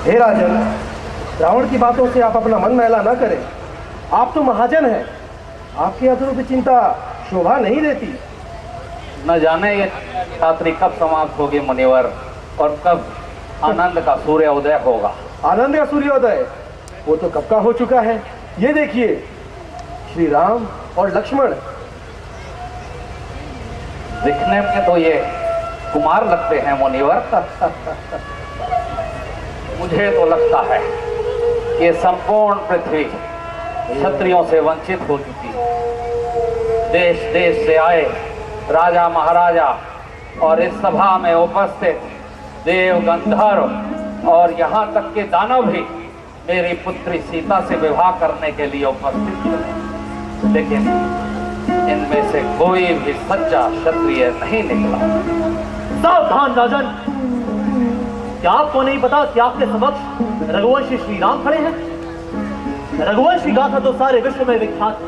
हे राजन, रावण की बातों से आप अपना मन मैला न करें। आप तो महाजन हैं, आपके अधरों की चिंता शोभा नहीं देती। न जाने ये रात्रि कब समाप्त होगी मुनिवर, और कब आनंद का सूर्योदय होगा। आनंद का सूर्योदय वो तो कब का हो चुका है। ये देखिए, श्री राम और लक्ष्मण। दिखने में तो ये कुमार लगते हैं मुनिवर। मुझे तो लगता है कि संपूर्ण पृथ्वी क्षत्रियों से वंचित हो चुकी है। देश देश से आए राजा महाराजा और इस सभा में उपस्थित देव गंधर्व और यहाँ तक के दानव भी मेरी पुत्री सीता से विवाह करने के लिए उपस्थित थे, लेकिन इनमें से कोई भी सच्चा क्षत्रिय नहीं निकला। सावधान राजन, क्या आपको नहीं पता कि आपके समक्ष रघुवंशी श्री राम खड़े हैं? रघुवंश की गाथा तो सारे विश्व में विख्यात है,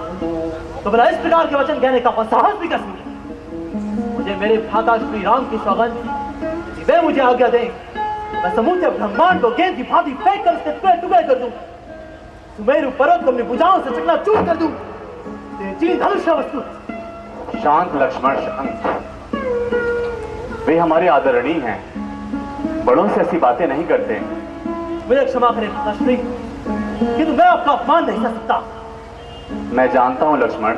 तो भला इस प्रकार के वचन कहने का साहस भी कैसे? मुझे मेरे भ्राता श्री राम की सौगंध, वे मुझे आज्ञा दें, मैं समूचे ब्रह्मांड को गेंद की भांति फेंक कर उसके टुकड़े टुकड़े कर दूं, सुमेरु पर्वत को अपनी भुजाओं से चकनाचूर कर दूं, तेजी धनुष वस्तु। शांत लक्ष्मण, शांत। वे हमारे आदरणीय हैं, बड़ों से ऐसी बातें नहीं करते। मुझे क्षमा करें श्री, किंतु मैं आपका अपमान नहीं कर सकता। मैं जानता हूं लक्ष्मण,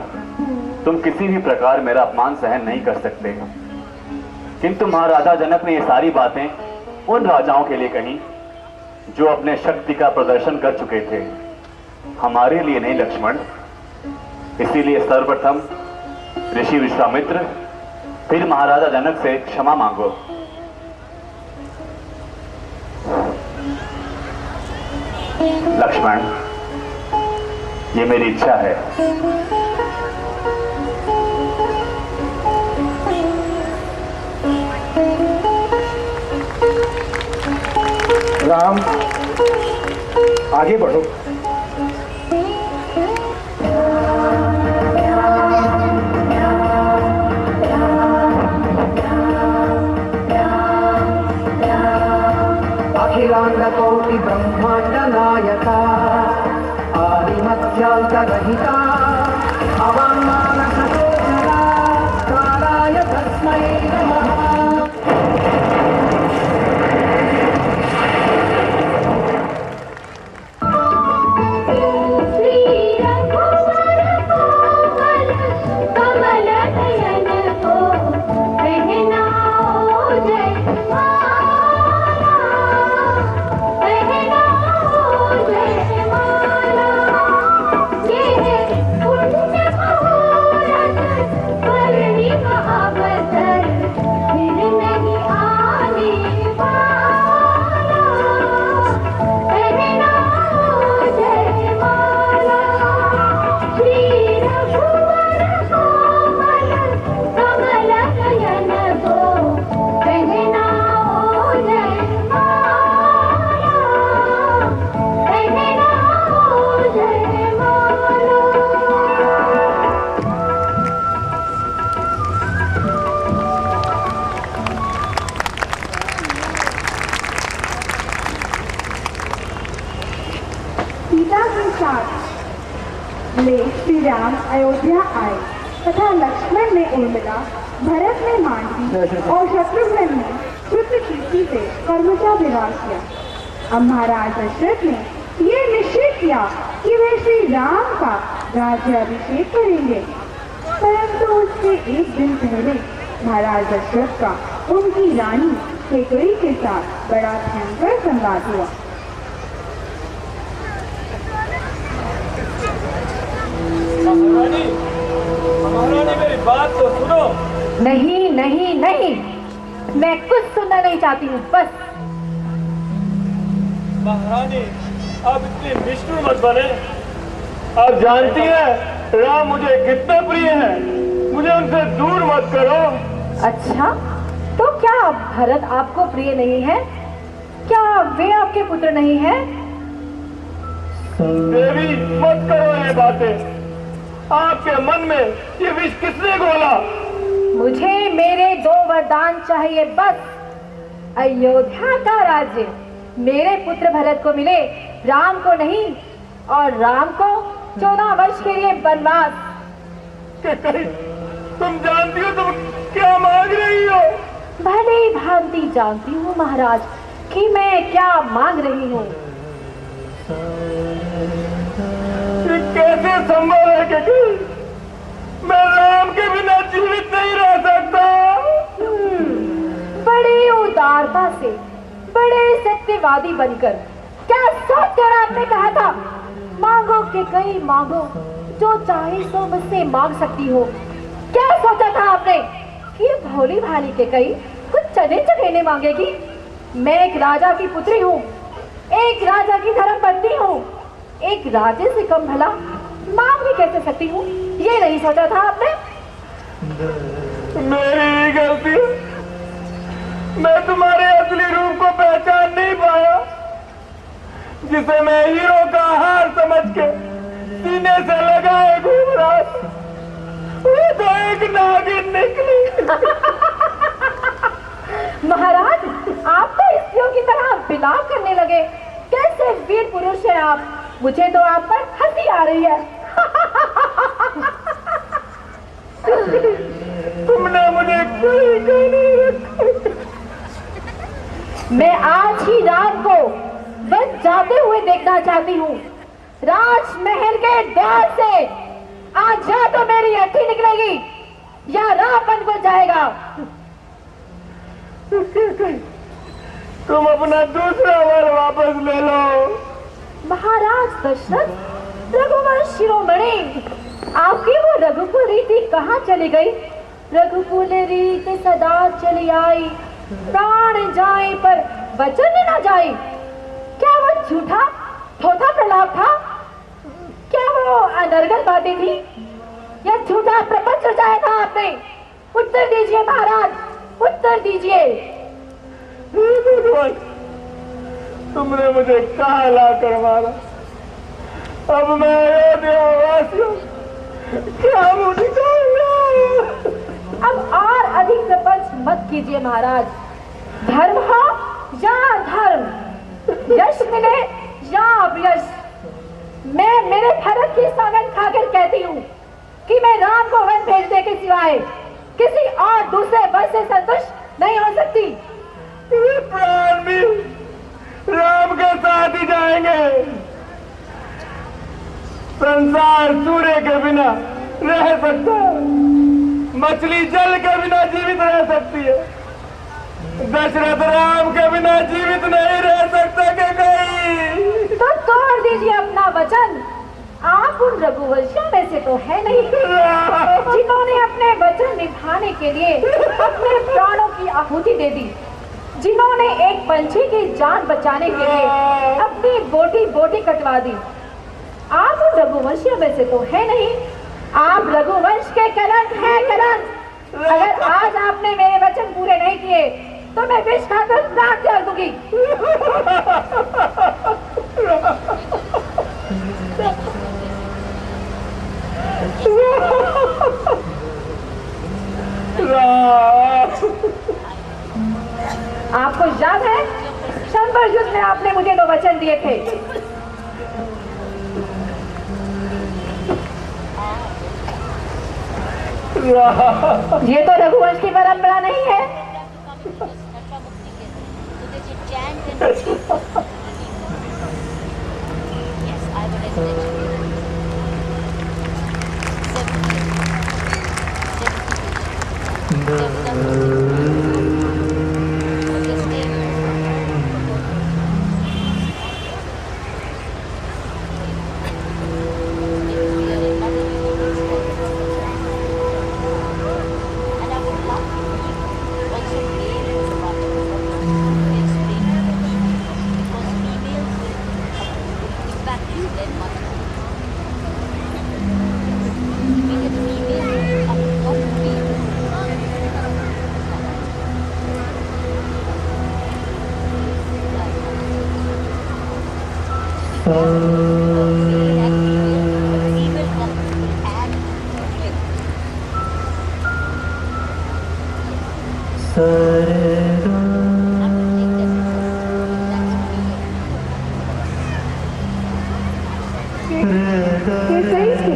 तुम किसी भी प्रकार मेरा अपमान सहन नहीं कर सकते, किंतु महाराजा जनक ने ये सारी बातें उन राजाओं के लिए कही जो अपने शक्ति का प्रदर्शन कर चुके थे, हमारे लिए नहीं लक्ष्मण। इसीलिए सर्वप्रथम ऋषि विश्वामित्र, फिर महाराजा जनक से क्षमा मांगो। लक्ष्मण, ये मेरी इच्छा है। राम, आगे बढ़ो। अखिलांडकोटि ब्रह्मांड नायका, आदिमध्यांतरहिता, अवाङ्मानसगोचरा, कालाय तस्मै नमः। श्री राम अयोध्या आए तथा लक्ष्मण ने उर्मिला, भरत ने मांडवी और शत्रुघ्न ने श्रुतकीर्ति से कर्मचा विवाह किया। अब महाराज दशरथ ने ये निश्चय किया कि वे श्री राम का राज्याभिषेक करेंगे, परंतु उससे एक दिन पहले महाराज दशरथ का उनकी रानी केकई के साथ बड़ा भयंकर संवाद हुआ। महारानी मेरी बात तो सुनो। नहीं नहीं नहीं, मैं कुछ सुनना नहीं चाहती हूँ, बस। महारानी, आप इतनी निष्ठुर मत बने। आप जानती हैं राम मुझे कितने प्रिय हैं, मुझे उनसे दूर मत करो। अच्छा, तो क्या भरत आपको प्रिय नहीं है? क्या वे आपके पुत्र नहीं हैं? देवी, मत करो ये बातें। आपके मन में ये विष किसने घोला? मुझे मेरे 2 वरदान चाहिए, बस। अयोध्या का राज्य मेरे पुत्र भरत को मिले, राम को नहीं, और राम को 14 वर्ष के लिए वनवास। तुम जानती हो तुम क्या मांग रही हो? भली भांति जानती हूँ महाराज कि मैं क्या मांग रही हूँ। ये कैसे संभव है कि मैं राम के बिना जीवित नहीं रह सकता? बड़ी उदारता से, बड़े सत्यवादी बनकर, क्या सोचकर आपने कहा था, मांगो के कई मांगो, जो चाहे सो मुझसे मांग सकती हो। क्या सोचा था आपने कि भोली भाली के कई कुछ चने चढ़ेने मांगेगी? मैं एक राजा की पुत्री हूँ, एक राजा की धर्मपत्नी हूँ, एक राजे से कम भला मांग भी कैसे सकती हूँ, ये नहीं सोचा था आपने? मेरी गलती, मैं तुम्हारे असली रूप को पहचान नहीं पाया, जिसे मैं हीरो का हार समझ के सीने से लगाए घूम रहा, वो तो एक नागिन निकली। महाराज, आप तो स्त्रियों की तरह बिलाप करने लगे। कैसे वीर पुरुष हैं आप, मुझे तो आप पर हंसी आ रही है। तुमने मुझे कोई नहीं रखा। मैं आज ही रात को बस जाते हुए देखना चाहती हूँ, राजमहल के द्वार से। आज या तो मेरी अर्थी निकलेगी या रावण बन जाएगा। तुम अपना दूसरा वर वापस ले लो। महाराज दशरथ, रघुवंश शिरोमणि, आपकी वो रघुकुल रीति कहाँ चली गई? रघुकुल रीत सदा चली आई, प्राण जाए पर वचन न जाए। क्या वो झूठा थोथा प्रलाप था? क्या वो अनर्गल बातें थी, या झूठा प्रपंच रचाया था आपने? उत्तर दीजिए महाराज, उत्तर दीजिए। भगवान, तुमने मुझे कहाँ ला कर मारा? अब मैं अयोध्या वासियों क्या मुंह दिखाऊंगा? अब और अधिक प्रपंच मत कीजिए महाराज। धर्म हो या धर्म, यश मिले या अपयश, मैं मेरे भरत की सौगंध खाकर कहती हूँ कि मैं राम को वन भेजने के सिवाय किसी और दूसरे वर से संतुष्ट नहीं हो सकती। प्राण भी राम के साथ ही जाएंगे। संसार सूर्य के बिना रह सकता है, मछली जल के बिना जीवित रह सकती है, दशरथ राम के बिना जीवित नहीं रह सकता के कहीं। तो तोड़ दीजिए अपना वचन। आप उन रघुवंशियों में से तो है नहीं जिन्होंने अपने वचन निभाने के लिए अपने प्राणों की आहुति दे दी, जिन्होंने एक पंछी की जान बचाने के लिए अपनी बोटी बोटी कटवा दी। आप उन रघुवंशियों में से तो है नहीं। आप रघुवंश के कलंक हैं, कलंक। अगर आज आपने मेरे वचन पूरे नहीं किए तो मैं विष खाकर प्राण त्याग दूंगी। आपको याद है शंबर युद्ध में आपने मुझे 2 वचन दिए थे। ये तो रघुवंश की परंपरा नहीं है। केसरी के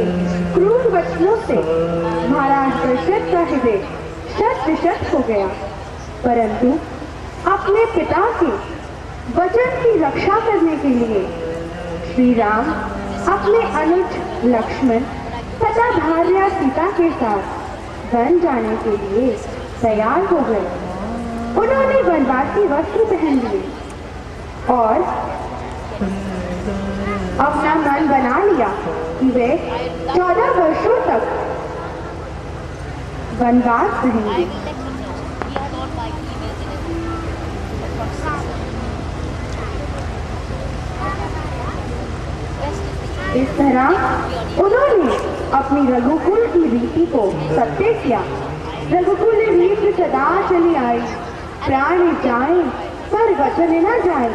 क्रूर वचनों से महाराज दशरथ का हृदय शत विशत हो गया, परंतु अपने पिता के वचन की रक्षा करने के लिए श्री राम अपने अनुज लक्ष्मण तथा भार्या सीता के साथ वन जाने के लिए तैयार हो गए। उन्होंने वनवासी वस्त्र पहन लिए और अपना मन बना लिया कि वे 14 वर्षों तक वनवास रहेंगे। इस तरह उन्होंने अपनी रघुकुल की रीति को सत्य किया। रघुकुल रीति सदा चली आई, प्राण जाए पर वचन न जाए।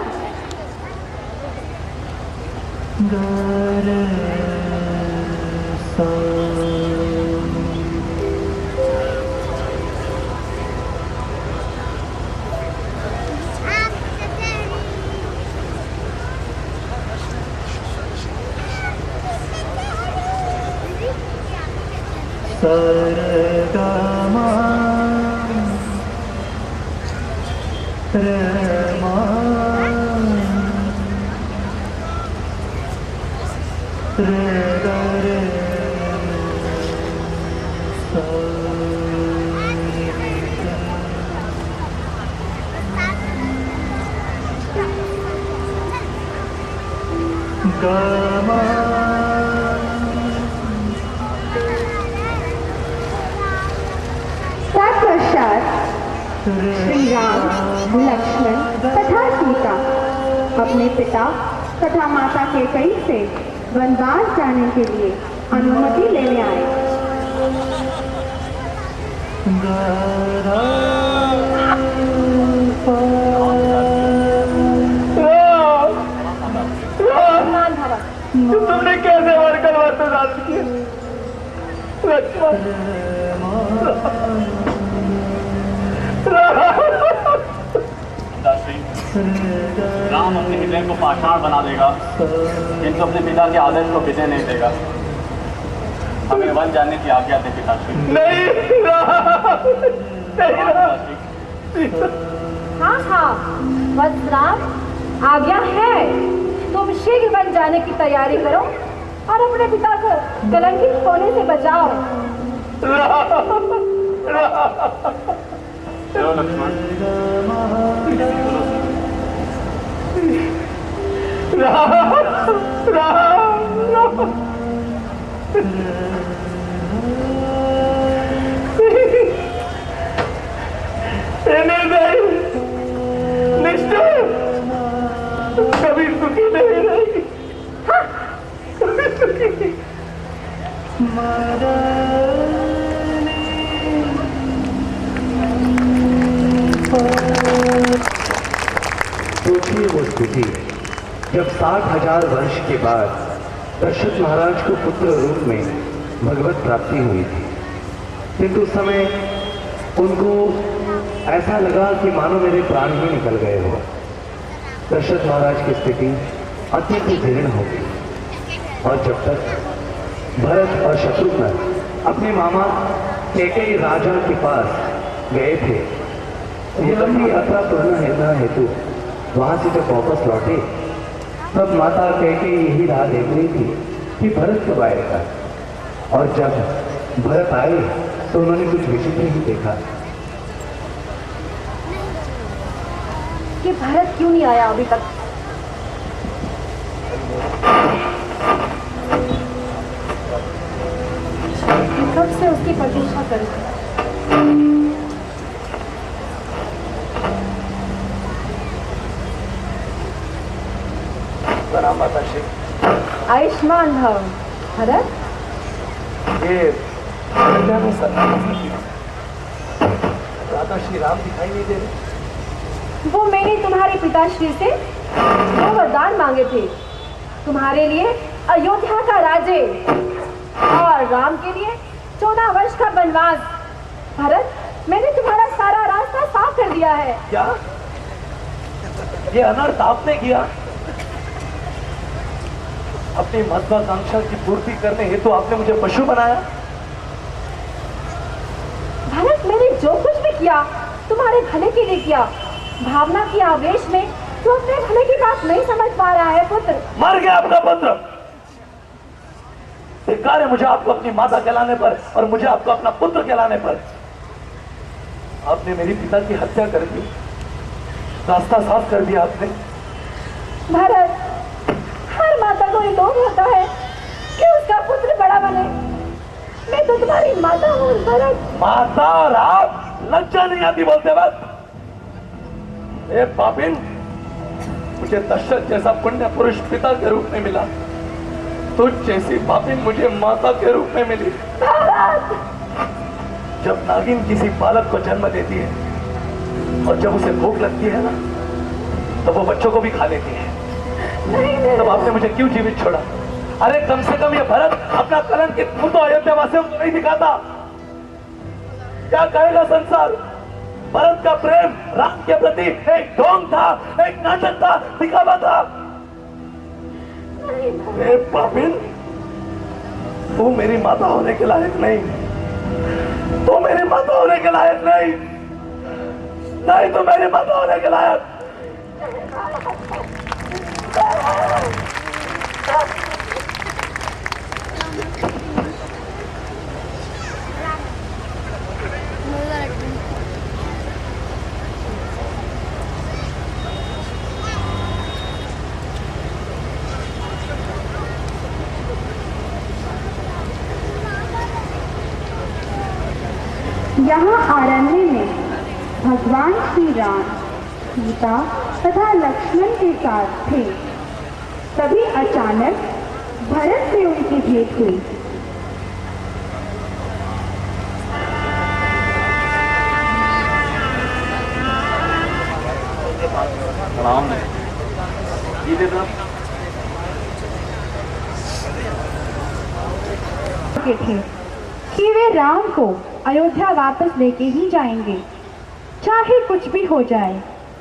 सरगमा रमा रे गमा श्री राम लक्ष्मण तथा सीता अपने पिता तथा माता कैकेयी से वनवास जाने के लिए अनुमति लेने आए। तुमने कैसे वर्कर वर्तमान किए लक्ष्मण? राम अपने हृदय को पाषाण बना देगा, किंतु अपने पिता के आदर्श को विजय नहीं देगा। हमें वन जाने की आज्ञा दे पिताश्री। नहीं हाँ हाँ वत्सराम, आज्ञा है। तुम शीघ्र वन जाने की तैयारी करो और अपने पिता को कलंकित होने से बचाओ। चलो लक्ष्मण। निष्ठुर कभी सुखी नहीं रहेगी, कभी सुखी नहीं। सोचिए वो स्थिति जब 60,000 वर्ष के बाद दशरथ महाराज को पुत्र रूप में भगवत प्राप्ति हुई थी, किंतु उस समय उनको ऐसा लगा कि मानो मेरे प्राण ही निकल गए हो। दशरथ महाराज की स्थिति अत्यंत जीर्ण हो गई और जब तक भरत और शत्रुघ्न अपने मामा कैकेयी राजा के पास गए थे, अपनी यात्रा पूर्ण हेतु वहां से जब वापस लौटे तब माता कैकेयी यही राह देख रही थी कि भरत कब आएगा। और जब भरत आए तो उन्होंने कुछ विचित्र ही देखा कि भरत क्यों नहीं आया अभी तक। कब से उसकी प्रतीक्षा करूं। प्रणाम माता श्री। आयुष्मान भव। भरत, ये अयोध्या में राधा श्री राम दिखाई नहीं दे रहे। वो मैंने तुम्हारे पिताश्री से दो वरदान मांगे थे, तुम्हारे लिए अयोध्या का राज्य और राम के लिए 14 वर्ष का वनवास। भरत, मैंने तुम्हारा सारा रास्ता साफ कर दिया है। क्या ये अनर्थ आपने किया? अपनी महत्वाकांक्षा की पूर्ति करने हेतु आपने मुझे पशु बनाया। भरत, मैंने जो कुछ भी किया तुम्हारे भले के लिए किया। भावना की आवेश में तू अपने भले की बात नहीं समझ पा रहा है पुत्र। मर गया आपका पुत्र। धिक्कार है मुझे आपको अपनी माता कहलाने पर और मुझे आपको अपना पुत्र कहलाने पर। आपने मेरी पिता की हत्या कर दी, रास्ता साफ कर दिया आपने। भरत, हर माता को ये लोभ होता है कि उसका पुत्र बड़ा बने। मैं तो तुम्हारी माता हूँ भरत। माता और आप लज्जा नहीं आती बोलते वक्त? ए पापिन, मुझे दशरथ जैसा पुण्य पुरुष पिता के रूप में मिला, तुझ जैसी पापिन मुझे माता के रूप में मिली। जब नागिन किसी बालक को जन्म देती है और जब उसे भूख लगती है ना, तो वो बच्चों को भी खा लेती है। तब आपने मुझे क्यों जीवित छोड़ा? अरे कम से कम ये भरत अपना कलंकित मुंह तो अयोध्या वासियों को नहीं दिखाता। क्या कहेगा संसार? भरत का प्रेम राम के प्रति एक ढोंग था, एक नाटक था, दिखावा था। ए पापिन, तू मेरी माता होने के लायक नहीं। तू मेरी माता होने के लायक नहीं। नहीं, तू मेरी माता होने के लायक। यहाँ अरण्य में भगवान श्री राम सीता तथा लक्ष्मण के साथ थे। तभी अचानक भरत से उनकी भेंट हुई। थे कि वे राम को अयोध्या वापस लेके ही जाएंगे, चाहे कुछ भी हो जाए।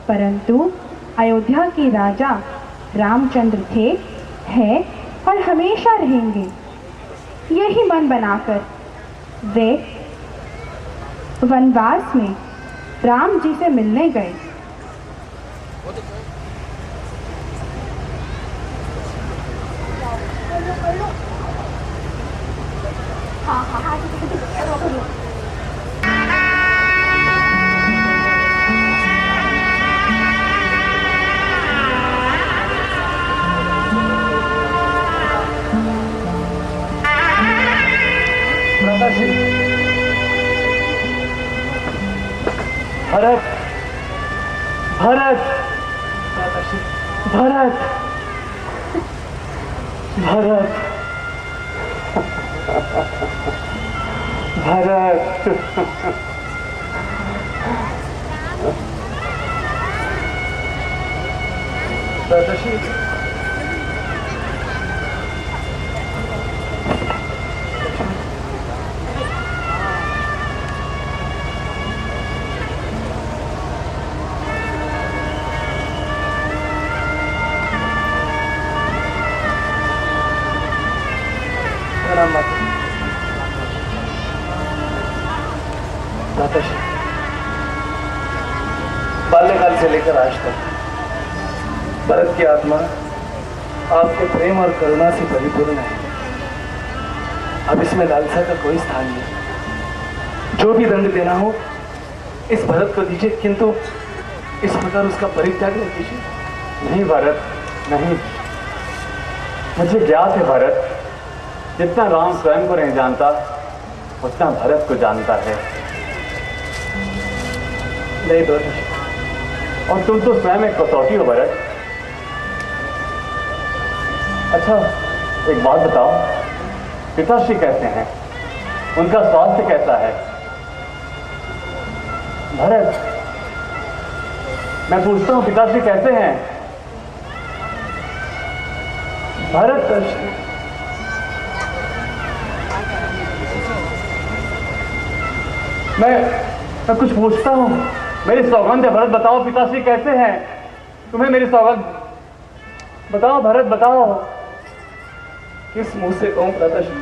परंतु अयोध्या के राजा रामचंद्र थे, हैं और हमेशा रहेंगे। यही मन बनाकर वे वनवास में राम जी से मिलने गए। भरत, भरत, भरत, भरत, भरत। दादाजी, बाल्यकाल से लेकर आज तक भरत की आत्मा आपके प्रेम और करुणा से परिपूर्ण है। अब इसमें लालसा का कोई स्थान नहीं। जो भी दंड देना हो इस भरत को दीजिए, किंतु इस प्रकार उसका परित्याग नहीं कीजिए। नहीं भरत, नहीं। मुझे ज्ञात है भरत, जितना राम स्वयं को नहीं जानता उतना भरत को जानता है। नहीं दोस्त, और तुम तो स्वयं एक कसौटी हो भरत। अच्छा, एक बात बताओ, पिताश्री कैसे हैं? उनका स्वास्थ्य कैसा है? भरत, मैं पूछता हूं पिताश्री कैसे हैं? भरत, मैं कुछ पूछता हूं। मेरी सौगंध है भरत, बताओ पिताश्री कैसे हैं? तुम्हें मेरी सौगंध बताओ भरत, बताओ। किस मुंह से कहूं दादाजी,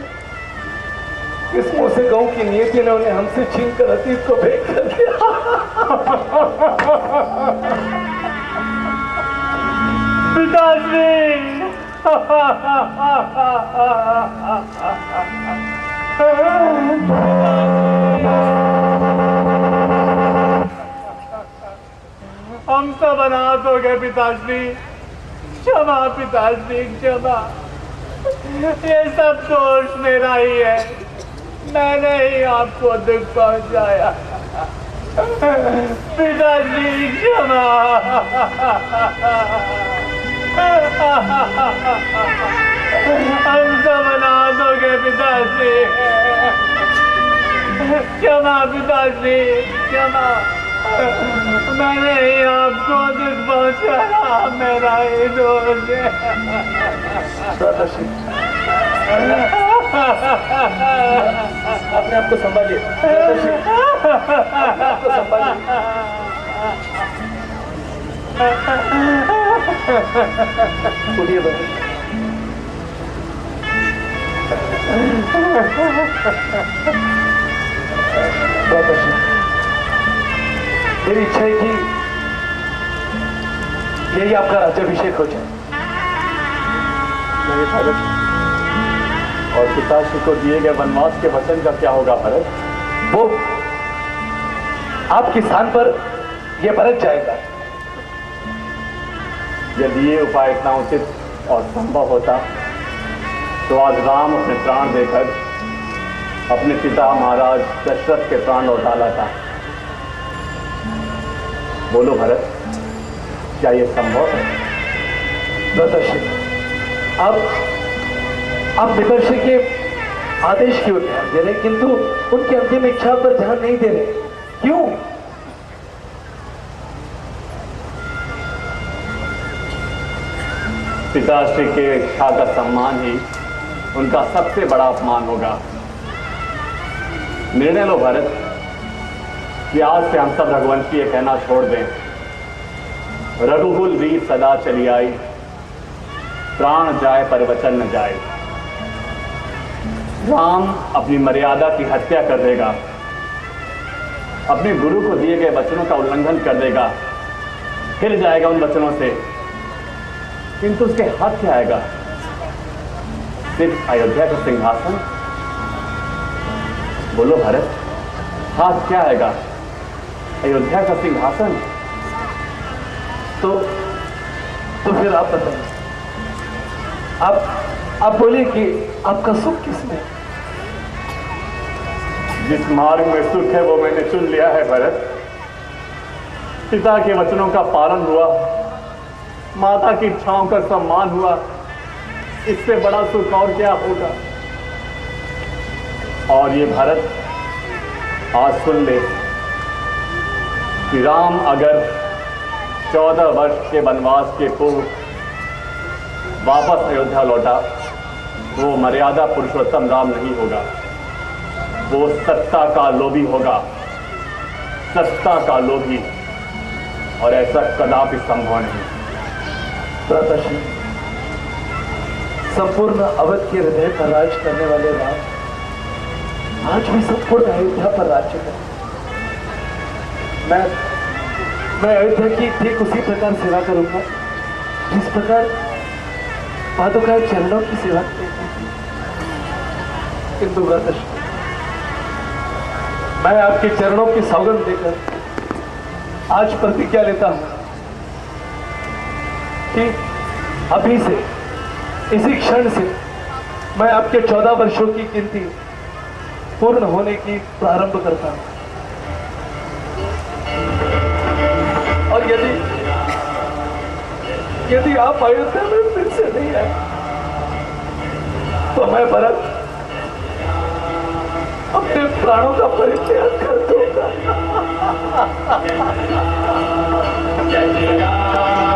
किस मुंह से कहूं कि नियति ने उन्हें हमसे छीन कर अतीत को भेंट कर दिया। पिताजी हम सब अनाथ हो गए पिताश्री, क्षमा पिताश्री क्षमा। ये सब दोष मेरा ही है, मैंने ही आपको दुख पहुंचाया। पिताश्री क्षमा। हम सब अनाथ हो गए पिताश्री, क्षमा पिताश्री क्षमा। मैंने ही आपको दुख पहुंचाया, मेरा ही दोष है। अपने आप को संभालिए, अपने आप को संभालिए। उठिए दादाजी। दादाजी, मेरी इच्छा है कि यही आपका राज्याभिषेक हो जाए। मेरे भरत, और पिताश्री को दिए गए वनवास के वचन का क्या होगा भरत? वो आपकी स्थान पर यह भरत जाएगा। यदि ये उपाय इतना उचित और संभव होता तो आज राम अपने प्राण देकर अपने पिता महाराज दशरथ के प्राण लौटा लाता। बोलो भरत, क्या ये संभव है? दादाजी, आप पिताश्री के आदेश की ओर ध्यान दे रहे, किंतु उनकी अंतिम इच्छा पर ध्यान नहीं दे रहे। क्यों? पिताश्री के इच्छा का सम्मान ही उनका सबसे बड़ा अपमान होगा। निर्णय लो भरत कि आज से हम सब रघुवंशी ये कहना छोड़ दें, रघुकुल वीर सदा चली आई, प्राण जाए पर वचन न जाए। राम अपनी मर्यादा की हत्या कर देगा, अपने गुरु को दिए गए वचनों का उल्लंघन कर देगा, हिल जाएगा उन वचनों से, किंतु उसके हाथ क्या आएगा? सिर्फ अयोध्या का सिंहासन। बोलो भरत, हाथ क्या आएगा? अयोध्या का सिंहासन। तो फिर आप बताइए, आप बोलिए कि आपका सुख किसमें? जिस मार्ग में सुख है वो मैंने चुन लिया है भरत। पिता के वचनों का पालन हुआ, माता की इच्छाओं का सम्मान हुआ, इससे बड़ा सुख और क्या होगा? और ये भरत आज सुन ले कि राम अगर 14 वर्ष के वनवास के पूर्व वापस अयोध्या लौटा, वो मर्यादा पुरुषोत्तम राम नहीं होगा, वो सत्ता का लोभी होगा, सत्ता का लोभी, और ऐसा कदापि संभव नहीं। दादाजी, संपूर्ण अवध के हृदय पर राज करने वाले राम आज भी संपूर्ण अयोध्या पर राज्य कर। मैं अयोध्या की ठीक उसी प्रकार सेवा करूंगा जिस प्रकार पादुका चरणों की सेवा करता है। किंतु दादाजी, मैं आपके चरणों की सौगंध देकर आज प्रतिज्ञा लेता हूं कि अभी से, इसी क्षण से मैं आपके 14 वर्षों की गिनती पूर्ण होने की प्रारंभ करता हूं। और यदि आप अयोध्या में फिर से नहीं आए तो मैं भरत अपने प्राणों का परित्याग कर दूंगा। जय श्री राम।